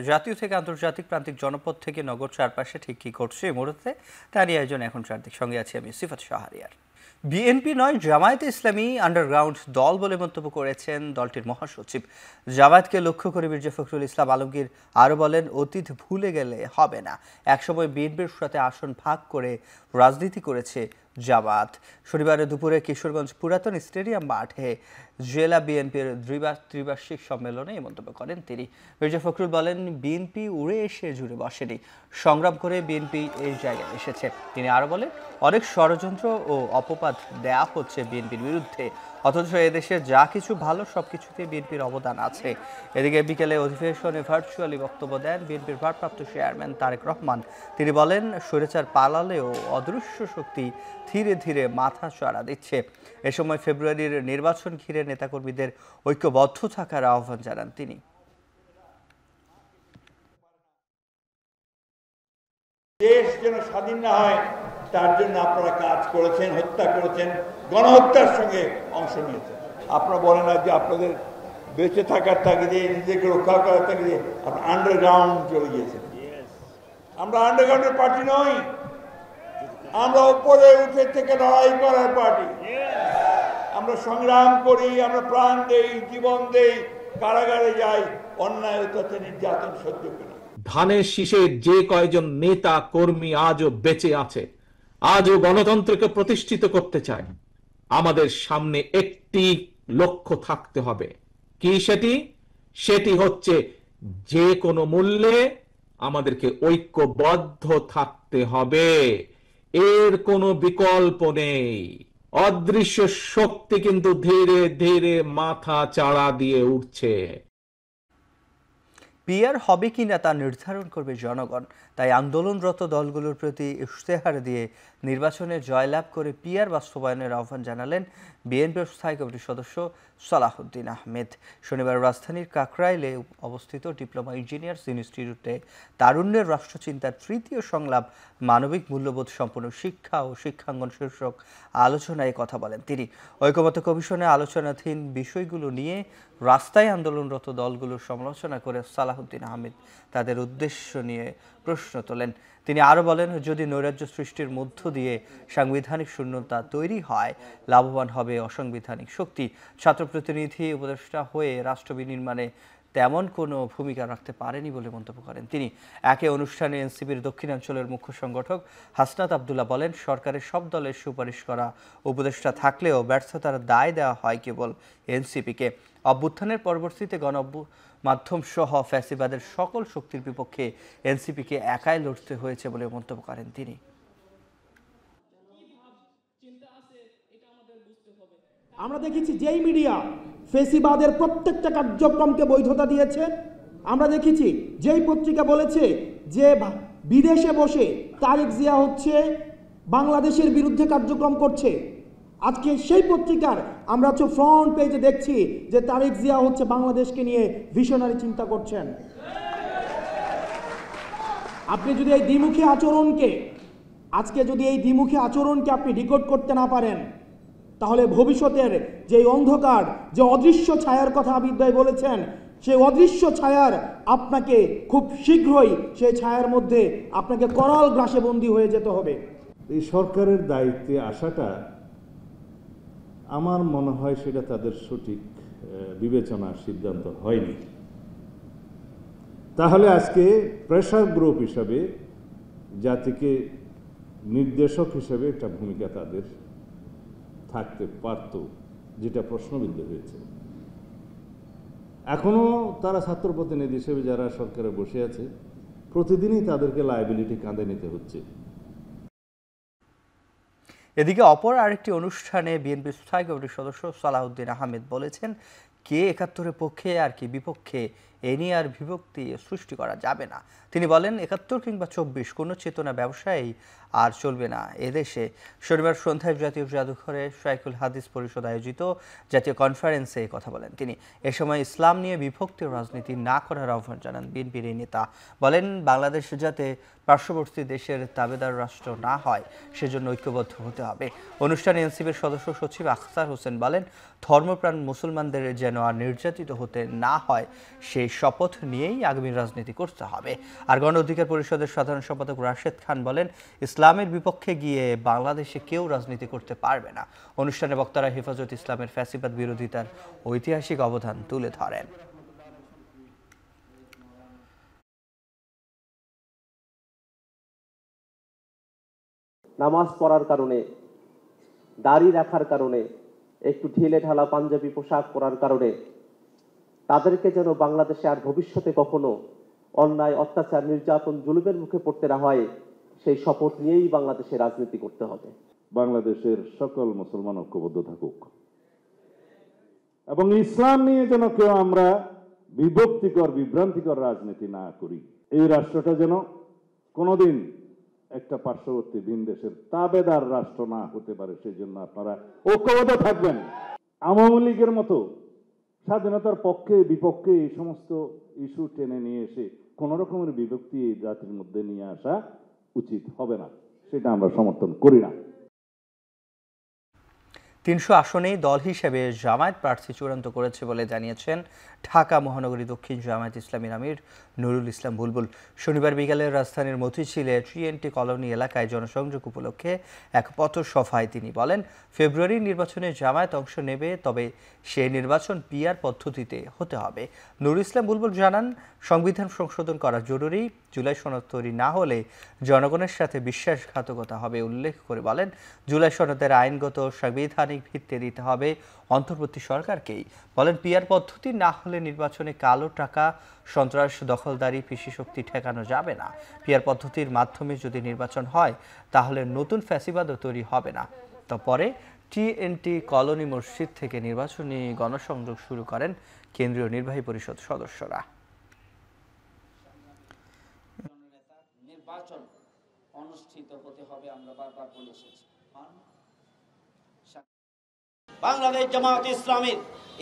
জাতীয় থেকে আন্তর্জাতিক প্রান্তিক জনপদ থেকে নগর চারপাশে ঠিক কি ঘটছে এই মুহূর্তে তারই আয়োজন এখন চারদিক। সঙ্গে আছি আমি সিফাত শাহরিয়ার। বিএনপি নয়, জামায়াতে ইসলামী আন্ডারগ্রাউন্ড দল বলে মন্তব্য করেছেন দলটির মহাসচিব। জামায়াতকে লক্ষ্য করে মির্জা ফখরুল ইসলাম আলমগীর আরও বলেন, অতীত ভুলে গেলে হবে না। একসময় বিএনপির সাথে আসন ভাগ করে রাজনীতি করেছে জামায়াত। শনিবার দুপুরে কিশোরগঞ্জ পুরাতন স্টেডিয়াম মাঠে জেলা বিএনপির ত্রিবার্ষিক সম্মেলনে এই মন্তব্য করেন তিনি। মির্জা ফখরুল বলেন, বিএনপি উড়ে এসে জুড়ে বসেনি, সংগ্রাম করে বিএনপি এই জায়গায় এসেছে। তিনি আরও বলেন, অনেক ষড়যন্ত্র ও অপবাদ দেয়া হচ্ছে বিএনপির বিরুদ্ধে, অথচ এদেশে যা কিছু ভালো সবকিছুতে বিএনপির অবদান আছে। এদিকে বিকেলে অধিবেশনে ভার্চুয়ালি বক্তব্য দেন বিএনপির ভারপ্রাপ্ত চেয়ারম্যান তারেক রহমান। তিনি বলেন, স্বৈরাচার পালালেও অদৃশ্য শক্তি ধীরে ধীরে মাথা চাড়া দিচ্ছে। এ সময় ফেব্রুয়ারির নির্বাচন ঘিরে নেতাকর্মীদের ঐক্যবদ্ধ থাকার আহ্বান জানান তিনি। দেশ যেন স্বাধীন না হয় তার জন্য আপনারা কাজ করেছেন, হত্যা করেছেন, গণহত্যার সঙ্গে অংশ নিয়েছেন। আপনারা বলেন না যে আপনাদের বেঁচে থাকার তাগিদে, নিজেকে রক্ষা করার তাগিদে আপনারা আন্ডারগ্রাউন্ড চলে গিয়েছেন। আমরা আন্ডারগ্রাউন্ডের পার্টি নই, আমরা উপরে উঠে থেকে লড়াই করার পার্টি। আমরা সংগ্রাম করি, আমরা প্রাণ দেই, জীবন দেই, কারাগারে যাই, অন্যায় অত্যাচার নির্যাতন সহ্য করি। ধানের শীষের যে কয়জন নেতা কর্মী আজও বেঁচে আছে, আজও গণতন্ত্রকে প্রতিষ্ঠিত করতে চায়, আমাদের সামনে একটি লক্ষ্য থাকতে হবে। কি সেটি হচ্ছে যে কোনো মূল্যে আমাদেরকে ঐক্যবদ্ধ থাকতে হবে। এর কোনো বিকল্প নেই। অদৃশ্য শক্তি কিন্তু ধীরে ধীরে মাথা চাড়া দিয়ে উঠছে। পিআর হবে কিনা তা নির্ধারণ করবে জনগণ। তাই আন্দোলনরত দলগুলোর প্রতি ইশতেহার দিয়ে নির্বাচনে জয়লাভ করে পিআর বাস্তবায়নের আহ্বান জানালেন বিএনপির স্থায়ী কমিটির সদস্য সালাহউদ্দিন আহমেদ। শনিবার রাজধানীর কাকরাইলে অবস্থিত ডিপ্লোমা ইঞ্জিনিয়ার্স ইনস্টিটিউটে তারুণ্যের রাষ্ট্রচিন্তার তৃতীয় সংলাপ মানবিক মূল্যবোধ সম্পন্ন শিক্ষা ও শিক্ষাঙ্গন শীর্ষক আলোচনায় কথা বলেন তিনি। ঐকমত্য কমিশনে আলোচনাধীন বিষয়গুলো নিয়ে রাস্তায় আন্দোলনরত দলগুলোর সমালোচনা করে সালাহউদ্দিন আহমেদ তাদের উদ্দেশ্য নিয়ে প্রশ্ন তোলেন। তিনি আরও বলেন, যদি নৈরাজ্য সৃষ্টির মধ্য দিয়ে সাংবিধানিক শূন্যতা তৈরি হয়, লাভবান হবে অসাংবিধানিক শক্তি। ছাত্র প্রতিনিধি উপদেষ্টা হয়ে রাষ্ট্র বিনির্মাণে তেমন কোনো ভূমিকা রাখতে পারেনি বলে মন্তব্য করেন তিনি। একে অনুষ্ঠানে এনসিপির দক্ষিণাঞ্চলের মুখ্য সংগঠক হাসনাত আবদুল্লাহ বলেন, সরকারের সব দলের সুপারিশ করা উপদেষ্টা থাকলেও ব্যর্থতার দায় দেওয়া হয় কেবল এনসিপিকে। অভ্যুত্থানের পরবর্তীতে মাধ্যম সহ ফ্যাসিবাদের সকল শক্তির বিপক্ষে এনসিপিকে একাই লড়তে হয়েছে বলে মন্তব্য করেন তিনি। আমরা দেখেছি যেই মিডিয়া ফ্যাসিবাদের প্রত্যেকটা কার্যক্রমকে বৈধতা দিয়েছে, আমরা দেখেছি যেই পত্রিকা বলেছে যে বিদেশে বসে তারেক জিয়া হচ্ছে বাংলাদেশের বিরুদ্ধে কার্যক্রম করছে, আজকে সেই পত্রিকার আমরা ফ্রন্ট পেজে দেখছি যে তারেক জিয়া হচ্ছে বাংলাদেশকে নিয়ে ভিশনারি চিন্তা করছেন। আপনি যদি এই দ্বিমুখী আচরণকে আপনি ডিকোড করতে না পারেন, তাহলে ভবিষ্যতের যে অন্ধকার, যে অদৃশ্য ছায়ার কথা আবিদ ভাই বলেছেন, সেই অদৃশ্য ছায়ার আপনাকে খুব শীঘ্রই সেই ছায়ার মধ্যে আপনাকে করাল গ্রাসে বন্দী হয়ে যেতে হবে। এই সরকারের দায়িত্বে আসাটা আমার মনে হয় সেটা তাদের সঠিক বিবেচনার সিদ্ধান্ত হয়নি। তাহলে আজকে প্রেসার গ্রুপ হিসাবে জাতিকে নির্দেশক হিসেবে একটা ভূমিকা তাদের থাকতে পারত, যেটা প্রশ্নবিদ্ধ হয়েছে। এখনো তারা ছাত্র প্রতিনিধি হিসেবে যারা সরকারে বসে আছে, প্রতিদিনই তাদেরকে লায়াবিলিটি কাঁধে নিতে হচ্ছে। এদিকে অপর আরেকটি অনুষ্ঠানে বিএনপির স্থায়ী কমিটির সদস্য সালাহউদ্দিন আহমেদ বলেছেন, কে ৭১-এর পক্ষে আর কি বিপক্ষে এ নিয়ে আর বিভক্তি সৃষ্টি করা যাবে না। তিনি বলেন, ৭১ কিংবা ২৪ কোনো চেতনা ব্যবসায়ী আর চলবে না এদেশে। শনিবার সন্ধ্যায় জাতীয় জাদুঘরে শাইখুল হাদিস পরিষদ আয়োজিত জাতীয় কনফারেন্সে কথা বলেন তিনি। এ সময় ইসলাম নিয়ে বিভক্তি রাজনীতি না করার আহ্বান জানান বিএনপির এই নেতা। বলেন, বাংলাদেশ যাতে পার্শ্ববর্তী দেশের তাবেদার রাষ্ট্র না হয় সেজন্য ঐক্যবদ্ধ হতে হবে। অনুষ্ঠানে এনসিপির সদস্য সচিব আখতার হোসেন বলেন, ধর্মপ্রাণ মুসলমানদের যেন আর নির্যাতিত হতে না হয় সেই শপথ নিয়েই আগামী রাজনীতি করতে হবে। আর গণ অধিকার পরিষদের সাধারণ সম্পাদক রাশেদ খান বলেন, ইসলামের বিপক্ষে গিয়ে বাংলাদেশে কেউ রাজনীতি করতে পারবে না। অনুষ্ঠানে বক্তারা হেফাজত ইসলামের ফ্যাসিবাদ বিরোধিতার ঐতিহাসিক অবদান তুলে ধরেন। নামাজ পড়ার কারণে, দাড়ি রাখার কারণে, একটু ঢিলে ঢালা পাঞ্জাবি পোশাক পরার কারণে তাদেরকে যেন বাংলাদেশে আর ভবিষ্যতে কখনো অন্যায়, অত্যাচার, নির্যাতন, জুলুমের মুখে পড়তে না হয়, সেই শপথ নিয়েই বাংলাদেশে রাজনীতি করতে হবে। বাংলাদেশের সকল মুসলমান ঐক্যবদ্ধ থাকুক এবং ইসলাম নিয়ে যেন কেউ আমরা বিভক্তিকর, বিভ্রান্তিকর রাজনীতি না করি। এই রাষ্ট্রটা যেন কোনোদিন একটা পার্শ্ববর্তী ভিন দেশের তাবেদার রাষ্ট্র না হতে পারে, সেই জন্য আপনারা ঐক্যবদ্ধ থাকবেন। আওয়ামী লীগের মতো স্বাধীনতার পক্ষে বিপক্ষে এই সমস্ত ইস্যু টেনে নিয়ে এসে কোন রকমের বিভক্তি এই জাতির মধ্যে নিয়ে আসা উচিত হবে না, সেটা আমরা সমর্থন করি না। ৩০০ আসনেই দল হিসেবে জামায়াত প্রার্থী চূড়ান্ত করেছে বলে জানিয়েছেন ঢাকা মহানগরী দক্ষিণ জামায়াত ইসলামীর আমির নুরুল ইসলাম বুলবুল। শনিবার বিকালে রাজধানীর মতিঝিলে TNT কলোনি এলাকায় জনসংযোগ উপলক্ষে এক পথসভায় তিনি বলেন, ফেব্রুয়ারির নির্বাচনে জামায়াত অংশ নেবে, তবে সেই নির্বাচন পিআর পদ্ধতিতে হতে হবে। নুরুল ইসলাম বুলবুল জানান, সংবিধান সংশোধন করা জরুরি, জুলাই সনদ তৈরি না হলে জনগণের সাথে বিশ্বাসঘাতকতা হবে। উল্লেখ করে বলেন, জুলাই সনদের আইনগত সাংবিধানিক ভিত্তি দিতে হবে অন্তর্বর্তী সরকারকেই। বলেন, পিআর পদ্ধতি না হলে নির্বাচনে কালো টাকা, সন্ত্রাস, দখলদারি, পেশি শক্তি ঠেকানো যাবে না। পিআর পদ্ধতির মাধ্যমে যদি নির্বাচন হয় তাহলে নতুন ফ্যাসিবাদও তৈরি হবে না। তারপরে TNT কলোনি মসজিদ থেকে নির্বাচনী গণসংযোগ শুরু করেন কেন্দ্রীয় নির্বাহী পরিষদ সদস্যরা। নির্বাচন অনুষ্ঠিত হতে হবে, আমরা বারবার বলে এসেছি। বাংলাদেশ জামায়াত ইসলামী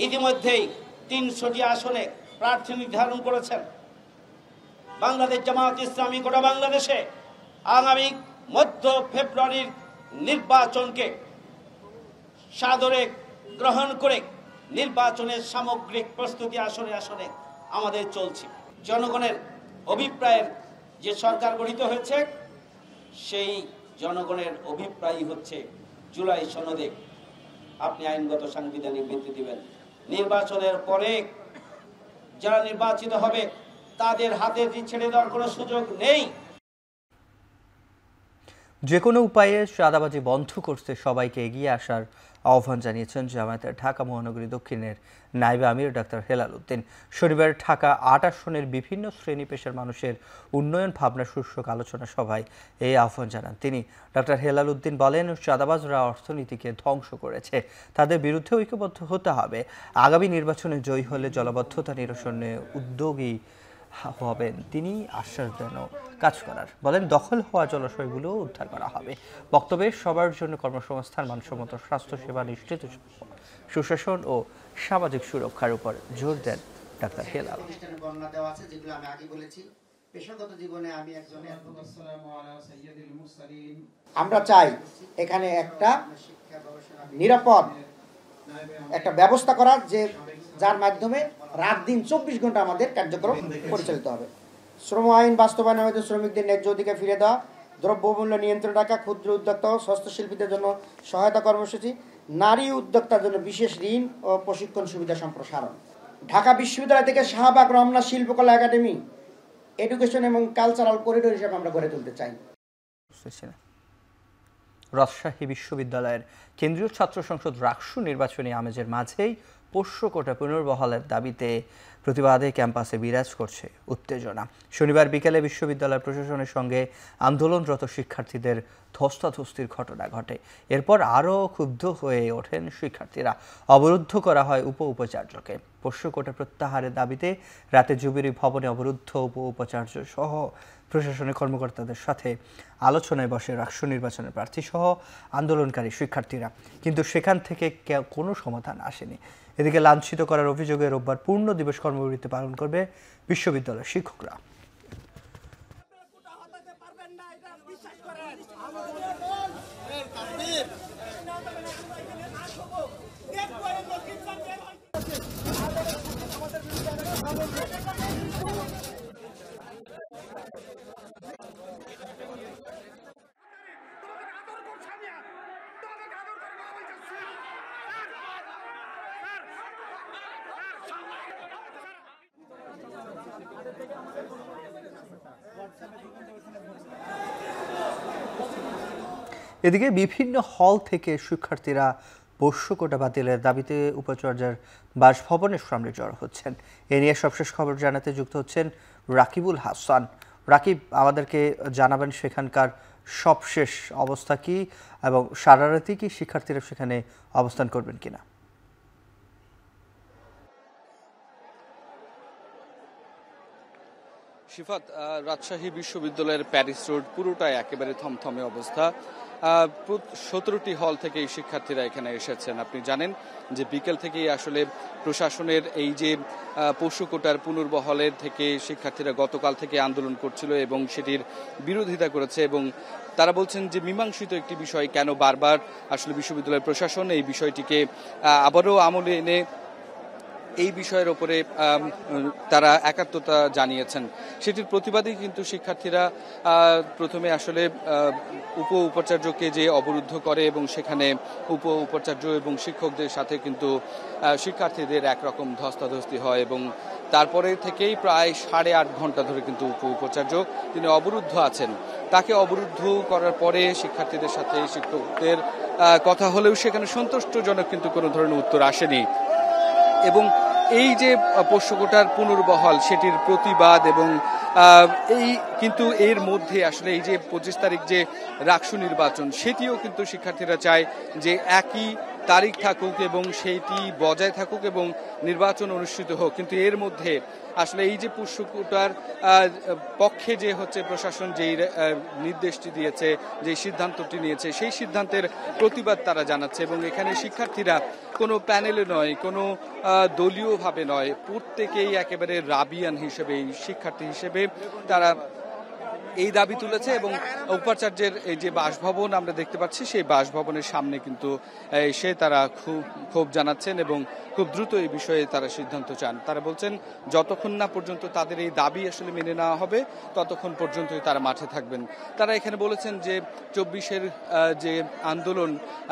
ইতিমধ্যেই ৩০০টি আসনে প্রার্থী নির্ধারণ করেছেন। বাংলাদেশ জামায়াত ইসলামী গোটা বাংলাদেশে আগামী মধ্য ফেব্রুয়ারির নির্বাচনকে সাদরে গ্রহণ করে নির্বাচনের সামগ্রিক প্রস্তুতি আসনে আসনে আমাদের চলছে। জনগণের অভিপ্রায়ের যে সরকার গঠিত হয়েছে, সেই জনগণের অভিপ্রায়ই হচ্ছে জুলাই সনদে আপনি আইনগত সাংবিধানিক ভিত্তি দিবেন। নির্বাচনের পরে যারা নির্বাচিত হবে তাদের হাতে ছেড়ে দেওয়ার কোনো সুযোগ নেই। যে কোনো উপায়ে চাঁদাবাজি বন্ধ করতে সবাইকে এগিয়ে আসার আহ্বান জানিয়েছেন জামায়াতের ঢাকা মহানগরী দক্ষিণের নায়েবে আমির ডাক্তার হেলাল উদ্দিন। শনিবার ঢাকা ৮ আসনের বিভিন্ন শ্রেণী পেশার মানুষের উন্নয়ন ভাবনা শীর্ষক আলোচনা সভায় এই আহ্বান জানান তিনি। ডাক্তার হেলাল উদ্দিন বলেন, চাঁদাবাজরা অর্থনীতিকে ধ্বংস করেছে, তাদের বিরুদ্ধে ঐক্যবদ্ধ হতে হবে। আগামী নির্বাচনে জয়ী হলে জলাবদ্ধতা নিরসনে উদ্যোগী হবেন তিনি, আশ্বাস দেন কাজ করার। বলেন, দখল হওয়া জলাশয়গুলো উদ্ধার করা হবে। বক্তব্যে সবার জন্য কর্মসংস্থান, মানসম্মত স্বাস্থ্যসেবা নিশ্চিত, সুশাসন ও সামাজিক সুরক্ষার উপর জোর দেন ডাক্তার হেলাল। বর্ণনা দেওয়া আছে, যেগুলো আমি আগে বলেছি। পেশাগত জীবনে আমি একজন, আমরা চাই এখানে একটা নিরাপদ একটা ব্যবস্থা করার, যে যার মাধ্যমে রাত দিন 24 ঘন্টা আমাদের কার্যক্রম পরিচালিত হবে। শ্রম আইন বাস্তবায়ন, আমাদের শ্রমিকদের ন্যায্য অধিকার ফিরে দেওয়া, দ্রব্যমূল্য নিয়ন্ত্রণ রাখা, ক্ষুদ্র উদ্যোক্তা ও হস্তশিল্পীদের জন্য সহায়তা কর্মসূচি, নারী উদ্যোক্তার জন্য বিশেষ ঋণ ও প্রশিক্ষণ সুবিধা সম্প্রসারণ। ঢাকা বিশ্ববিদ্যালয় থেকে শাহবাগ রমনা শিল্পকলা একাডেমি এডুকেশন এবং কালচারাল করিডোর হিসেবে আমরা গড়ে তুলতে চাই। রাজশাহী বিশ্ববিদ্যালয়ের কেন্দ্রীয় ছাত্র সংসদ রাকসু নির্বাচনী আমেজের মাঝেই পোষ্য কোটা পুনর্বহালের দাবিতে প্রতিবাদে ক্যাম্পাসে বিরাজ করছে উত্তেজনা। শনিবার বিকেলে বিশ্ববিদ্যালয় প্রশাসনের সঙ্গে আন্দোলনরত শিক্ষার্থীদের ধস্তাধস্তির ঘটনা ঘটে। এরপর আরও ক্ষুব্ধ হয়ে ওঠেন শিক্ষার্থীরা। অবরুদ্ধ করা হয় উপাচার্যকে। পোষ্য কোটা প্রত্যাহারের দাবিতে রাতে জুবিলি ভবনে অবরুদ্ধ উপাচার্য সহ প্রশাসনিক কর্মকর্তাদের সাথে আলোচনায় বসে রাকসু নির্বাচনের প্রার্থী সহ আন্দোলনকারী শিক্ষার্থীরা, কিন্তু সেখান থেকে কোনো সমাধান আসেনি। এদিকে লাঞ্ছিত করার অভিযোগে রোববার পূর্ণ দিবস কর্মবিরতি পালন করবে বিশ্ববিদ্যালয়ের শিক্ষকরা। এদিকে বিভিন্ন হল থেকে শিক্ষার্থীরা পোষ্য কোটা বাতিলের দাবিতে উপাচার্যের বাসভবনের সামনে জড়ো হচ্ছেন। এ নিয়ে সবশেষ খবর জানাতে যুক্ত হচ্ছেন রাকিবুল হাসান। রাকিব, আমাদেরকে জানাবেন সেখানকার সবশেষ অবস্থা কি এবং সারা রাতি কি শিক্ষার্থীরা সেখানে অবস্থান করবেন কিনা? শিফাত, রাজশাহী বিশ্ববিদ্যালয়ের প্যারিস রোড পুরোটাই একেবারে থমথমে অবস্থা। 17টি হল থেকে এই শিক্ষার্থীরা এখানে এসেছেন। আপনি জানেন যে বিকেল থেকেই আসলে প্রশাসনের এই যে পশু কোটার পুনর্বহলের থেকে শিক্ষার্থীরা গতকাল থেকে আন্দোলন করছিল এবং সেটির বিরোধিতা করেছে এবং তারা বলছেন যে মীমাংসিত একটি বিষয় কেন বারবার আসলে বিশ্ববিদ্যালয়ের প্রশাসন এই বিষয়টিকে আবারও আমলে এনে এই বিষয়ের উপরে তারা একাত্মতা জানিয়েছেন। সেটির প্রতিবাদেই কিন্তু শিক্ষার্থীরা প্রথমে আসলে উপাচার্যকে যে অবরুদ্ধ করে এবং সেখানে উপাচার্য এবং শিক্ষকদের সাথে কিন্তু শিক্ষার্থীদের একরকম ধস্তাধস্তি হয় এবং তারপরে থেকেই প্রায় 8.5 ঘন্টা ধরে কিন্তু উপাচার্য তিনি অবরুদ্ধ আছেন। তাকে অবরুদ্ধ করার পরে শিক্ষার্থীদের সাথে শিক্ষকদের কথা হলেও সেখানে সন্তুষ্টজনক কিন্তু কোনো ধরনের উত্তর আসেনি এবং এই যে পোষ্য কোটার পুনর্বহাল সেটির প্রতিবাদ এবং এই কিন্তু এর মধ্যে আসলে এই যে 25 তারিখ যে রাকসু নির্বাচন সেটিও কিন্তু শিক্ষার্থীরা চায় যে একই তারিখ থাকুক এবং সেইটি বজায় থাকুক এবং নির্বাচন অনুষ্ঠিত হোক। কিন্তু এর মধ্যে আসলে এই যে পোষ্য কোটার পক্ষে যে হচ্ছে প্রশাসন যেই নির্দেশটি দিয়েছে, যে সিদ্ধান্তটি নিয়েছে, সেই সিদ্ধান্তের প্রতিবাদ তারা জানাচ্ছে এবং এখানে শিক্ষার্থীরা কোনো প্যানেলে নয়, কোনো দলীয়ভাবে নয়, প্রত্যেকেই একেবারে রাবিয়ান হিসেবে, শিক্ষার্থী হিসেবে তারা এই দাবি তুলেছে এবং উপাচার্যের এই যে বাসভবন আমরা দেখতে পাচ্ছি সেই বাসভবনের সামনে কিন্তু এসে তারা ক্ষোভ জানাচ্ছেন এবং খুব দ্রুত এই বিষয়ে তারা সিদ্ধান্ত চান। তারা বলছেন যতক্ষণ না পর্যন্ত তাদের এই দাবি আসলে মেনে নেওয়া হবে ততক্ষণ পর্যন্তই তারা মাঠে থাকবেন। তারা এখানে বলেছেন যে 24-এর যে আন্দোলন,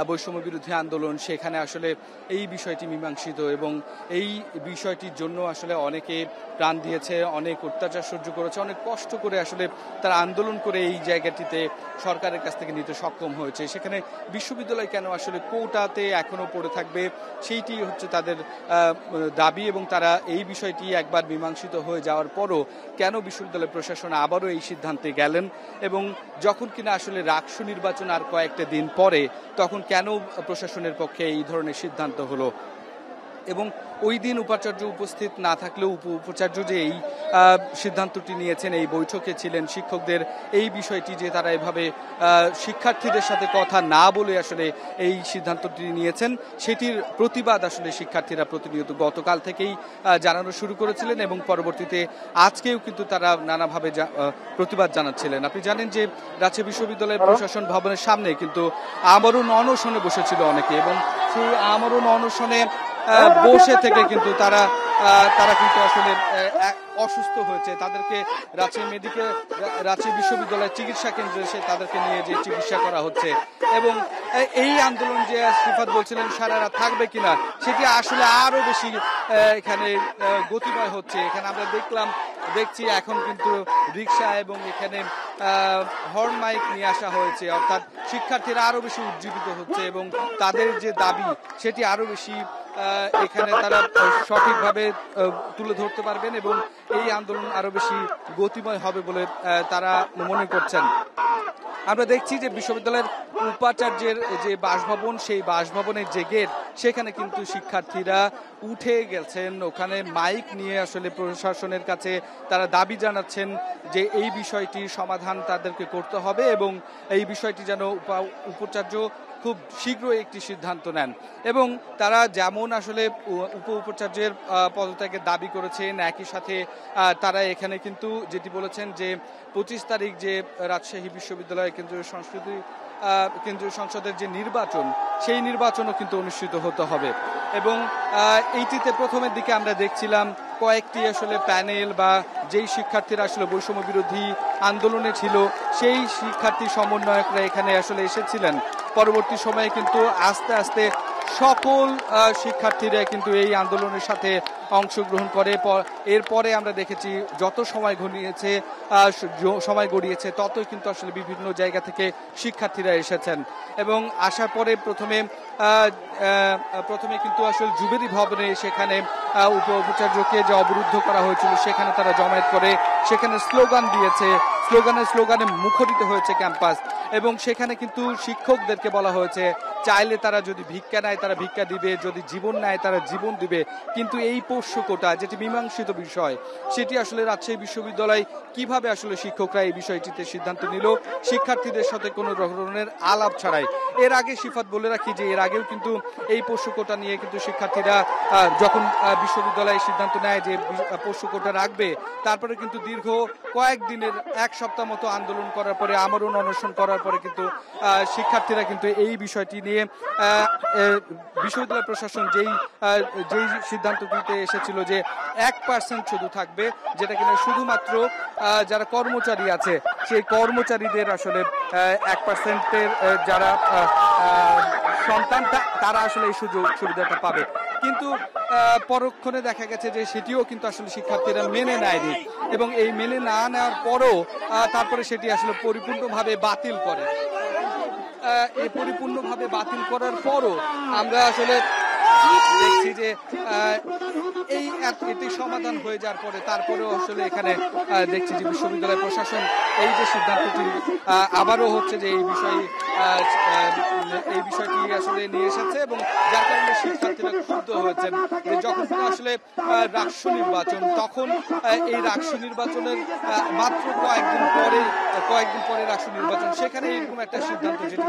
বৈষম্য বিরোধী আন্দোলন, সেখানে আসলে এই বিষয়টি মীমাংসিত এবং এই বিষয়টির জন্য আসলে অনেকে প্রাণ দিয়েছে, অনেক অত্যাচার সহ্য করেছে, অনেক কষ্ট করে আসলে তারা আন্দোলন করে এই জায়গাটিতে সরকারের কাছ থেকে নিতে সক্ষম হয়েছে। সেখানে বিশ্ববিদ্যালয় কেন আসলে কোটাতে এখনো পড়ে থাকবে সেইটি হচ্ছে তাদের দাবি এবং তারা এই বিষয়টি একবার মীমাংসিত হয়ে যাওয়ার পরও কেন বিশ্ববিদ্যালয় প্রশাসন আবারও এই সিদ্ধান্তে গেলেন এবং যখন কিনা আসলে রাকসু নির্বাচন আর কয়েকটা দিন পরে তখন কেন প্রশাসনের পক্ষে এই ধরনের সিদ্ধান্ত হলো এবং ওই দিন উপাচার্য উপস্থিত না থাকলেও উপাচার্য যে এই সিদ্ধান্তটি নিয়েছেন, এই বৈঠকে ছিলেন, শিক্ষকদের এই বিষয়টি যে তারা এভাবে শিক্ষার্থীদের সাথে কথা না বলে আসলে এই সিদ্ধান্তটি নিয়েছেন সেটির প্রতিবাদ আসলে শিক্ষার্থীরা প্রতিনিয়ত গতকাল থেকেই জানানো শুরু করেছিলেন এবং পরবর্তীতে আজকেও কিন্তু তারা নানাভাবে প্রতিবাদ জানাচ্ছিলেন। আপনি জানেন যে রাজশাহী বিশ্ববিদ্যালয়ের প্রশাসন ভবনের সামনে কিন্তু আমরণ অনশনে বসেছিল অনেকে এবং সেই আমরণ অনশনে বসে থেকে কিন্তু তারা কিন্তু আসলে অসুস্থ হয়েছে, তাদেরকে রাজশাহী বিশ্ববিদ্যালয়ের চিকিৎসা কেন্দ্রে এসে তাদেরকে নিয়ে যে চিকিৎসা করা হচ্ছে এবং এই আন্দোলন যে সিফাত বলছিলেন সারা রাত থাকবে কিনা সেটি আসলে আরো বেশি এখানে গতিময় হচ্ছে। এখানে আমরা দেখছি এখন কিন্তু রিক্সা এবং এখানে হর্ন মাইক নিয়ে আসা হয়েছে, অর্থাৎ শিক্ষার্থীরা আরো বেশি উজ্জীবিত হচ্ছে এবং তাদের যে দাবি সেটি আরো বেশি এখানে তারা সঠিকভাবে তুলে ধরতে পারবেন এবং এই আন্দোলন আরো বেশি গতিময় হবে বলে তারা মনে করছেন। আমরা দেখছি যে বিশ্ববিদ্যালয়ের উপাচার্যের যে বাসভবন, সেই বাসভবনের যে গেট সেখানে কিন্তু শিক্ষার্থীরা উঠে গেছেন, ওখানে মাইক নিয়ে আসলে প্রশাসনের কাছে তারা দাবি জানাচ্ছেন যে এই বিষয়টির সমাধান তাদেরকে করতে হবে এবং এই বিষয়টি যেন উপাচার্য খুব শীঘ্রই একটি সিদ্ধান্ত নেন এবং তারা যেমন আসলে উপাচার্যের পদত্যাগের দাবি করেছেন একই সাথে তারা এখানে কিন্তু যেটি বলেছেন যে 25 তারিখ যে রাজশাহী বিশ্ববিদ্যালয় কেন্দ্রীয় সংস্কৃতি কেন্দ্রীয় সংসদের যে নির্বাচন, সেই নির্বাচনও কিন্তু অনুষ্ঠিত হতে হবে। এবং এইটিতে প্রথমের দিকে আমরা দেখছিলাম কয়েকটি আসলে প্যানেল বা যেই শিক্ষার্থীরা আসলে বৈষম্য বিরোধী আন্দোলনে ছিল সেই শিক্ষার্থী সমন্বয়করা এখানে আসলে এসেছিলেন। পরবর্তী সময়ে কিন্তু আস্তে আস্তে সকল শিক্ষার্থীরা কিন্তু এই আন্দোলনের সাথে অংশগ্রহণ করে। এরপরে আমরা দেখেছি যত সময় গড়িয়েছে ততই কিন্তু আসলে বিভিন্ন জায়গা থেকে শিক্ষার্থীরা এসেছেন এবং আসার পরে প্রথমে কিন্তু আসলে জুবেরি ভবনে সেখানে উপাচার্যকে যে অবরুদ্ধ করা হয়েছিল সেখানে তারা জমায়েত করে সেখানে স্লোগান দিয়েছে, স্লোগানে মুখরিত হয়েছে ক্যাম্পাস এবং সেখানে কিন্তু শিক্ষকদেরকে বলা হয়েছে চাইলে তারা যদি ভিক্ষা নেয় তারা ভিক্ষা দিবে, যদি জীবন নেয় তারা জীবন দিবে। কিন্তু এই পোষ্য কোটা যেটি মীমাংসিত বিষয়, সেটি আসলে রাজশাহী বিশ্ববিদ্যালয় কিভাবে আসলে শিক্ষকরা এই বিষয়টিতে সিদ্ধান্ত নিল শিক্ষার্থীদের সাথে কোনো ধরনের আলাপ ছাড়াই। এর আগে সিফাত বলে রাখি যে এর আগেও কিন্তু এই পোষ্য কোটা নিয়ে কিন্তু শিক্ষার্থীরা যখন বিশ্ববিদ্যালয় সিদ্ধান্ত নেয় যে পোষ্য কোটা রাখবে, তারপরে কিন্তু দীর্ঘ কয়েকদিনের এক সপ্তাহ মতো আন্দোলন করার পরে আমরণ অনশন করার পরে কিন্তু শিক্ষার্থীরা কিন্তু এই বিষয়টি নিয়ে বিশ্ববিদ্যালয় প্রশাসন যেই সিদ্ধান্ত নিতে এসেছিল যে 1% শুধু থাকবে, যেটা কিনা শুধুমাত্র যারা কর্মচারী আছে সেই কর্মচারীদের আসলে 1%-এর যারা সন্তান তারা আসলে এই সুবিধাটা পাবে। কিন্তু পরক্ষণে দেখা গেছে যে সেটিও কিন্তু আসলে শিক্ষার্থীরা মেনে নেয়নি এবং এই মেনে না নেওয়ার পরও তারপরে সেটি আসলে পরিপূর্ণভাবে বাতিল করে। এই পরিপূর্ণভাবে বাতিল করার পরও আমরা আসলে দেখছি যে এটি সমাধান হয়ে যাওয়ার পরে তারপরেও আসলে এখানে দেখছি যে বিশ্ববিদ্যালয় প্রশাসন এই যে সিদ্ধান্তটি আবারও হচ্ছে যে এই বিষয়টি আসলে নিয়ে এসেছে এবং যার কারণে শিক্ষার্থীরা ক্ষুব্ধ হয়েছেন যে যখন আসলে রাষ্ট্র নির্বাচন, তখন এই রাষ্ট্র নির্বাচনের মাত্র কয়েকদিন পরে রাষ্ট্র নির্বাচন, সেখানে এরকম একটা সিদ্ধান্ত যেটি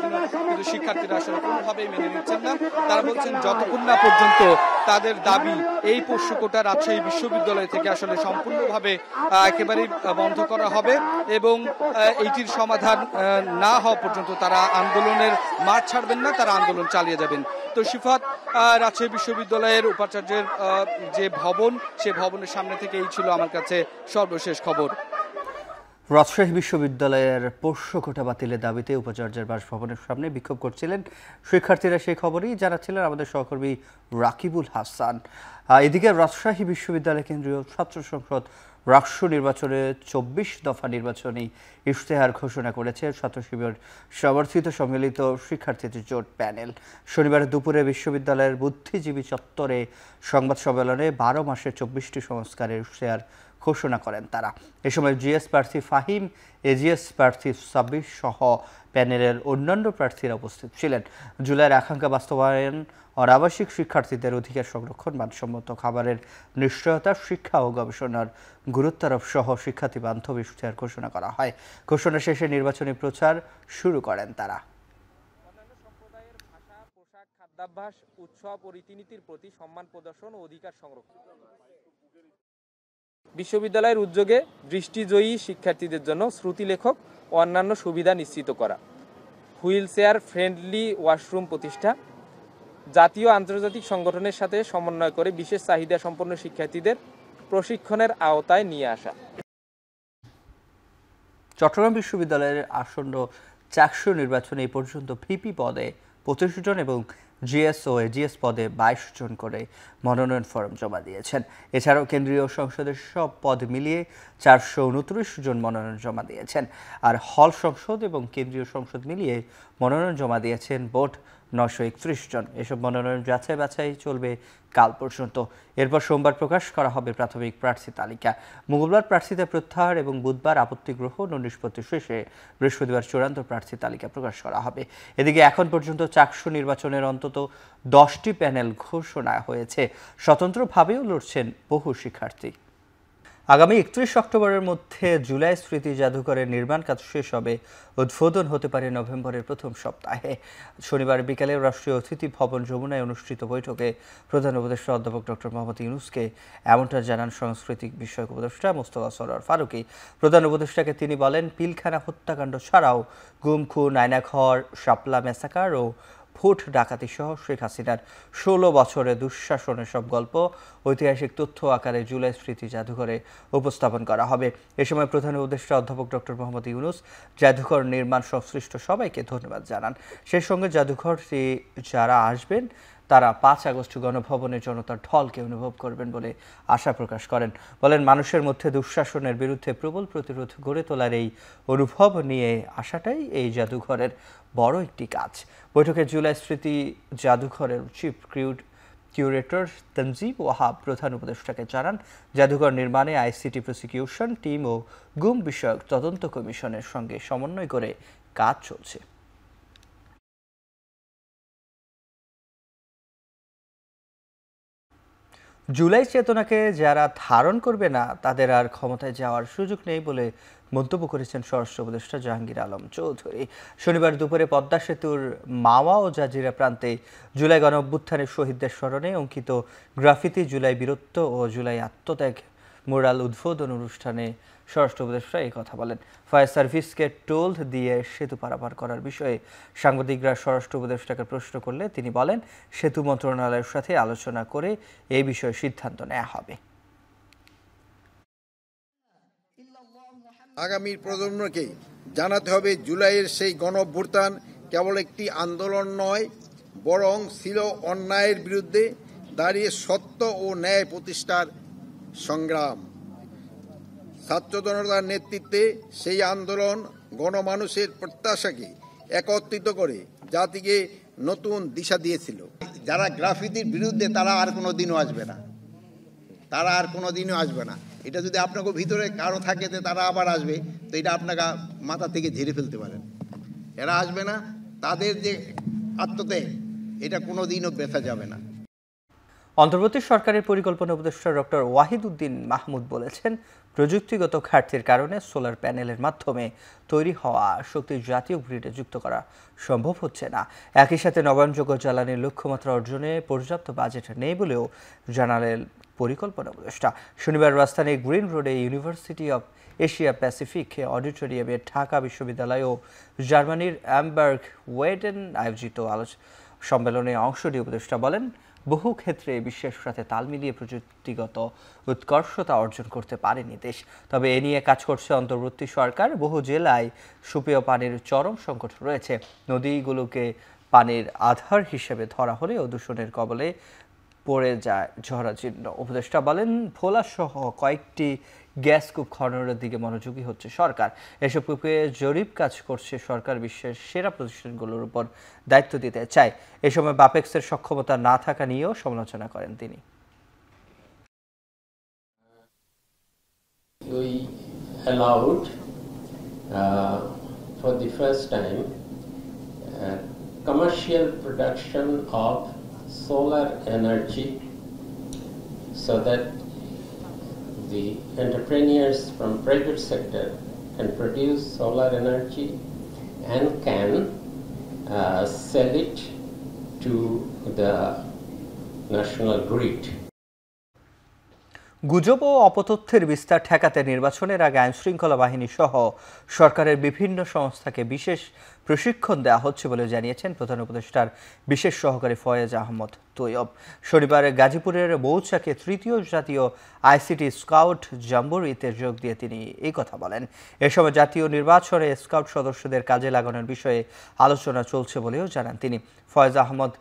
কিন্তু শিক্ষার্থীরা আসলে কোনোভাবেই মেনে নিচ্ছেন না। তারা বলছেন যতক্ষণ না পর্যন্ত তাদের দাবি এই পোষ্য কোটা রাজশাহী বিশ্ববিদ্যালয় থেকে আসলে সম্পূর্ণভাবে একেবারেই বন্ধ করা হবে এবং এইটির সমাধান না হওয়া পর্যন্ত তারা আন্দোলনের মাঠ ছাড়বেন না, তারা আন্দোলন চালিয়ে যাবেন। তো সিফাত, রাজশাহী বিশ্ববিদ্যালয়ের উপাচার্যের যে ভবন, সে ভবনের সামনে থেকে এই ছিল আমার কাছে সর্বশেষ খবর। রাজশাহী বিশ্ববিদ্যালয়ের পোষ্য কোটা বাতিলের দাবিতে উপাচার্যের বাসভবনের সামনে বিক্ষোভ করছিলেন শিক্ষার্থীরা। সেই খবরই জানাচ্ছিলেন আমাদের সহকর্মী রাকিবুল হাসান। এদিকে রাজশাহী বিশ্ববিদ্যালয় কেন্দ্রীয় ছাত্র সংসদ রাষ্ট্র নির্বাচনে 24 দফা নির্বাচনী ইশতেহার ঘোষণা করেছে ছাত্র শিবির সমর্থিত সম্মিলিত শিক্ষার্থীদের জোট প্যানেল। শনিবার দুপুরে বিশ্ববিদ্যালয়ের বুদ্ধিজীবী চত্বরে সংবাদ সম্মেলনে 12 মাসের 24টি সংস্কারের ইশতেহার ঘোষণা করেন তারা। এ সময় জিএস প্রার্থী ফাহিম, এজিএস প্রার্থী সাব্বির সহ প্যানেলের অন্যান্য প্রার্থীরা উপস্থিত ছিলেন। জুলাইয়ের আকাঙ্ক্ষা বাস্তবায়ন, অনাবাসিক শিক্ষার্থীদের অধিকার সংরক্ষণ, মানসম্মত খাবারের নিশ্চয়তা, শিক্ষা ও গবেষণার গুরুত্বারোপ সহ শিক্ষার্থী বান্ধব ইশতেহার ঘোষণা করা হয়। ঘোষণা শেষে নির্বাচনী প্রচার শুরু করেন তারা। অন্যান্য সম্প্রদায়ের ভাষা, পোশাক, খাদ্যাভ্যাস, উৎসব ও রীতিনীতির প্রতি সম্মান প্রদর্শন ও অধিকার সংরক্ষণ। বিশ্ববিদ্যালয়ের উদ্যোগে দৃষ্টিজয়ী শিক্ষার্থীদের জন্য শ্রুতিলেখক ও অন্যান্য সুবিধা নিশ্চিত করা, হুইল চেয়ার ফ্রেন্ডলি ওয়াশরুম প্রতিষ্ঠা, জাতীয় আন্তর্জাতিক সংগঠনের সাথে সমন্বয় করে বিশেষ চাহিদা সম্পন্ন শিক্ষার্থীদের প্রশিক্ষণের আওতায় নিয়ে আসা। চট্টগ্রাম বিশ্ববিদ্যালয়ের আসন্ন চাকসু নির্বাচনে এই পর্যন্ত ভিপি পদে 25 জন এবং জিএস ও এজিএস পদে 22 জন করে মনোনয়ন ফরম জমা দিয়েছেন। এছাড়াও কেন্দ্রীয় সংসদের সব পদ মিলিয়ে 429 জন মনোনয়ন জমা দিয়েছেন। আর হল সংসদ এবং কেন্দ্রীয় সংসদ মিলিয়ে মনোনয়ন জমা দিয়েছেন মোট 931 জন। এসব মনোনয়ন যাচাই বাছাই চলবে কাল পর্যন্ত। এরপর সোমবার প্রকাশ করা হবে প্রাথমিক প্রার্থী তালিকা। মঙ্গলবার প্রার্থীদের প্রত্যাহার এবং বুধবার আপত্তি গ্রহণ ও নিষ্পত্তি শেষে বৃহস্পতিবার চূড়ান্ত প্রার্থী তালিকা প্রকাশ করা হবে। এদিকে এখন পর্যন্ত চাকসু নির্বাচনের অন্তত 10টি প্যানেল ঘোষণা হয়েছে। স্বতন্ত্রভাবেও লড়ছেন বহু শিক্ষার্থী। আগামী 31 অক্টোবরের মধ্যে জুলাই স্মৃতি জাদুঘরের নির্মাণ কাজ শেষ হবে। উদ্বোধন হতে পারে নভেম্বরের প্রথম সপ্তাহে। শনিবার বিকেলে রাষ্ট্রীয় অতিথি ভবন যমুনায় অনুষ্ঠিত বৈঠকে প্রধান উপদেষ্টা অধ্যাপক ডক্টর মোহাম্মদ ইউনূসকে এমনটা জানান সাংস্কৃতিক বিষয়ক উপদেষ্টা মোস্তফা সরোয়ার ফারুকী। প্রধান উপদেষ্টাকে তিনি বলেন, পিলখানা হত্যাকাণ্ড ছাড়াও গুম, খুন, আয়নাঘর, শাপলা ম্যাসাকার ও ভোট ডাকাতি সহ শেখ হাসিনার 16 বছরের দুঃশাসনের সব গল্প ঐতিহাসিক তথ্য আকারে জুলাই স্মৃতি জাদুঘরে উপস্থাপন করা হবে। এ সময় প্রধান উপদেষ্টা অধ্যাপক ডক্টর মোহাম্মদ ইউনূস জাদুঘর নির্মাণ সংশ্লিষ্ট সবাইকে ধন্যবাদ জানান। সেই সঙ্গে জাদুঘরটি যারা আসবেন তারা 5 আগস্ট গণভবনে জনতার ঢলকে অনুভব করবেন বলে আশা প্রকাশ করেন। বলেন, মানুষের মধ্যে দুঃশাসনের বিরুদ্ধে প্রবল প্রতিরোধ গড়ে তোলার এই অনুভব নিয়ে আসাটাই এই জাদুঘরের বড় একটি কাজ। বৈঠকে জুলাই স্মৃতি জাদুঘরের চিফ কিউরেটর তনজিব ওয়াহাব প্রধান উপদেষ্টাকে জানান, জাদুঘর নির্মাণে আইসিটি প্রসিকিউশন টিম ও গুম বিষয়ক তদন্ত কমিশনের সঙ্গে সমন্বয় করে কাজ চলছে। জুলাই চেতনাকে যারা ধারণ করবে না তাদের আর ক্ষমতায় যাওয়ার সুযোগ নেই বলে মন্তব্য করেছেন স্বরাষ্ট্র উপদেষ্টা জাহাঙ্গীর আলম চৌধুরী। শনিবার দুপুরে পদ্মা সেতুর মাওয়া ও জাজিরা প্রান্তে জুলাই গণঅভ্যুত্থানের শহীদদের স্মরণে অঙ্কিত গ্রাফিতি জুলাই বীরত্ব ও জুলাই আত্মত্যাগ মুরাল উদ্বোধন অনুষ্ঠানে স্বরাষ্ট্র উপদেষ্টা এই কথা বলেন। ফায়ার সার্ভিসকে টোল দিয়ে সেতু পারাপার করার বিষয়ে সাংবাদিকরা স্বরাষ্ট্র উপদেষ্টাকে প্রশ্ন করলে তিনি বলেন, সেতু মন্ত্রণালয়ের সাথে আলোচনা করে এই বিষয়ে সিদ্ধান্ত নেওয়া হবে। আগামী প্রজন্মকে জানাতে হবে জুলাইয়ের সেই গণঅভ্যুত্থান কেবল একটি আন্দোলন নয়, বরং ছিল অন্যায়ের বিরুদ্ধে দাঁড়িয়ে সত্য ও ন্যায় প্রতিষ্ঠার সংগ্রাম। ছাত্র জনতার নেতৃত্বে সেই আন্দোলন গণমানুষের প্রত্যাশাকে একত্রিত করে জাতিকে নতুন দিশা দিয়েছিল। যারা গ্রাফিতির বিরুদ্ধে তারা আর কোনো দিনও আসবে না, তারা আর কোনো দিনও আসবে না। এটা যদি আপনাকে ভিতরে কারো থাকে যে তারা আবার আসবে, তো এটা আপনাকে মাথা থেকে ঝেড়ে ফেলতে পারেন। এরা আসবে না, তাদের যে আত্মত্যাগ এটা কোনো দিনও বেঁচে যাবে না। অন্তর্বর্তী সরকারের পরিকল্পনা উপদেষ্টা ডক্টর ওয়াহিদ উদ্দিন মাহমুদ বলেছেন, প্রযুক্তিগত ঘাটতির কারণে সোলার প্যানেলের মাধ্যমে তৈরি হওয়া শক্তি জাতীয় গ্রিডে যুক্ত করা সম্ভব হচ্ছে না। একই সাথে নবায়নযোগ্য জ্বালানির লক্ষ্যমাত্রা অর্জনে পর্যাপ্ত বাজেট নেই বলেও জানালেন পরিকল্পনা উপদেষ্টা। শনিবার রাজধানীর গ্রিন রোডে ইউনিভার্সিটি অব এশিয়া প্যাসিফিক অডিটোরিয়ামে ঢাকা বিশ্ববিদ্যালয় ও জার্মানির অ্যামবার্গ ওয়েডেন আয়োজিত সম্মেলনে অংশ নিয়ে উপদেষ্টা বলেন, বহু ক্ষেত্রে বিশ্বের সাথে তাল মিলিয়ে প্রযুক্তিগত উৎকর্ষতা অর্জন করতে পারেনি দেশ। তবে এ নিয়ে কাজ করছে অন্তর্বর্তী সরকার। বহু জেলায় সুপেয় পানির চরম সংকট রয়েছে। নদীগুলোকে পানির আধার হিসেবে ধরা হলেও দূষণের কবলে পড়ে যায় জরাজীর্ণ। উপদেষ্টা বলেন, ভোলা সহ কয়েকটি গ্যাস কূপ খননের দিকে মনোযোগী হচ্ছে সরকার। এসব কূপে জরিপ কাজ করছে সরকার। বিশ্বের সেরা প্রতিষ্ঠানগুলোর উপর দায়িত্ব দিতে চায়। এ সময় বাপেক্সের সক্ষমতা না থাকা নিয়েও সমালোচনা করেন তিনি। We allowed for the first time commercial production of solar energy so that the entrepreneurs from private sector can produce solar energy and can sell it to the national grid. গুজব ও অপতথ্যের বিস্তার ঠেকাতে নির্বাচনের আগে আইনশৃঙ্খলা বাহিনী সহ সরকারের বিভিন্ন সংস্থাকে বিশেষ প্রশিক্ষণ দেওয়া হচ্ছে বলে জানিয়েছেন প্রধান উপদেষ্টার বিশেষ সহকারী ফয়েজ আহমদ তৈয়ব। শনিবার গাজীপুরের মৌচাকে ৩য় জাতীয় আইসিটি স্কাউট জাম্বরিতে যোগ দিয়ে তিনি এই কথা বলেন। এ সময় জাতীয় নির্বাচনে স্কাউট সদস্যদের কাজে লাগানোর বিষয়ে আলোচনা চলছে বলেও জানান তিনি। ফয়েজ আহমদ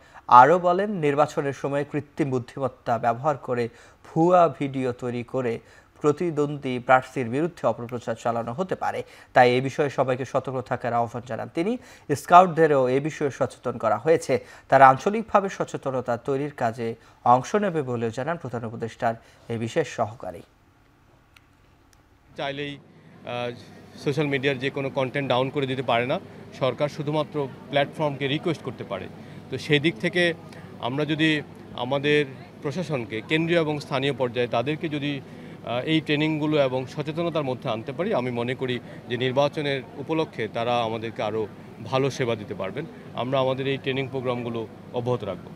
আরও বলেন, নির্বাচনের সময় কৃত্রিম বুদ্ধিমত্তা ব্যবহার করে ভুয়া ভিডিও তৈরি করে প্রতিদ্বন্দ্বী প্রার্থীর বিরুদ্ধে অপপ্রচার চালানো হতে পারে। তাই এ বিষয়ে সবাইকে সতর্ক থাকার আহ্বান জানান তিনি। স্কাউটদেরও এ বিষয়ে সচেতন করা হয়েছে। তারা আঞ্চলিকভাবে সচেতনতা তৈরির কাজে অংশ নেবে বলেও জানান প্রধান উপদেষ্টার এই বিশেষ সহকারী। চাইলেই সোশ্যাল মিডিয়ার যে কোনো কন্টেন্ট ডাউন করে দিতে পারে না, সরকার শুধুমাত্র প্ল্যাটফর্মকে রিকোয়েস্ট করতে পারে। তো সেই দিক থেকে আমরা যদি আমাদের প্রশাসনকে কেন্দ্রীয় এবং স্থানীয় পর্যায়ে তাদেরকে যদি এই ট্রেনিংগুলো এবং সচেতনতার মধ্যে আনতে পারি, আমি মনে করি যে নির্বাচনের উপলক্ষে তারা আমাদেরকে আরও ভালো সেবা দিতে পারবেন। আমরা আমাদের এই ট্রেনিং প্রোগ্রামগুলো অব্যাহত রাখব।